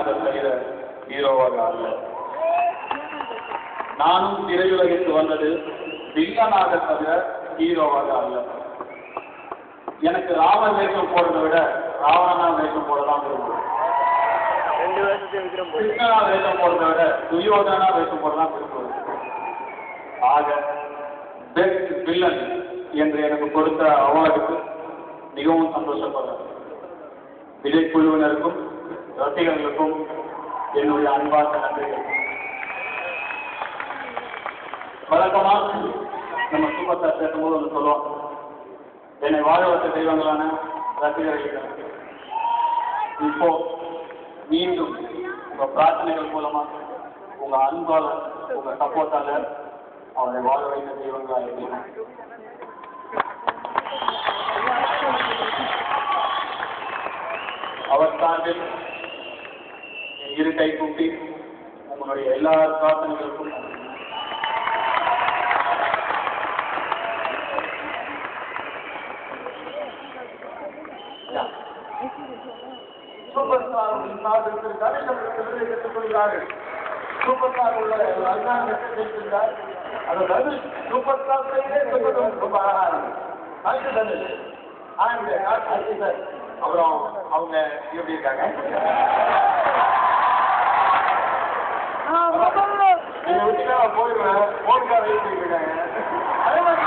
தவிர ஹீரோவாக அல்ல. நானும் திரையுலகிற்கு வந்தது வில்லனாக தவிர ஹீரோவாக அல்ல. எனக்கு ராமன் வேஷம் போடுறதை விட ராவணனா வேஷம் போடதான் விரும்புகிறேன். கிருஷ்ணனா வேஷம் போடுறதை விட துரியோதனா வேஷம் போடதான் விரும்புகிறேன். ஆக பெஸ்ட் வில்லன் என்று எனக்கு கொடுத்த அவார்டுக்கு மிகவும் சந்தோஷப்படுறேன். விஜய் குழுவினருக்கும் ரசிகர்களுக்கும் என்னுடைய அன்பார்ந்த நன்றிகள். வழக்கமாக நம்ம சூப்பர் ஸ்டார் பேசும்போது ஒன்று சொல்லுவோம், என்னை வாழ வச்ச தெய்வங்களான ரசிகர்கள் இப்போ மீண்டும் உங்க பிரார்த்தனைகள் மூலமா உங்க அன்பால உங்க சப்போர்ட்டால அவரை வாழ வைத்த தெய்வங்களா இருக்கணும். அவர் சார்பில் இரு கை கூப்பி உங்களுடைய எல்லா பிரார்த்தனைகளுக்கும் சூப்பர் ஸ்டார் கற்றுக்கொள்கிறார்கள். சூப்பர் ஸ்டார் உள்ள அதுதான் கற்றுக்கிட்டார். அதை தனுஷ் சூப்பர் ஸ்டார் ரொம்ப அழகா இருக்கு. அதுக்கு தனுஷ் சார். அப்புறம் அவங்க எப்படி இருக்காங்க? நீங்க விட்டுட்டா போயிடுவேன். போனுக்காக வெயிட் பண்ணிட்டு இருக்காங்க. அதே மாதிரி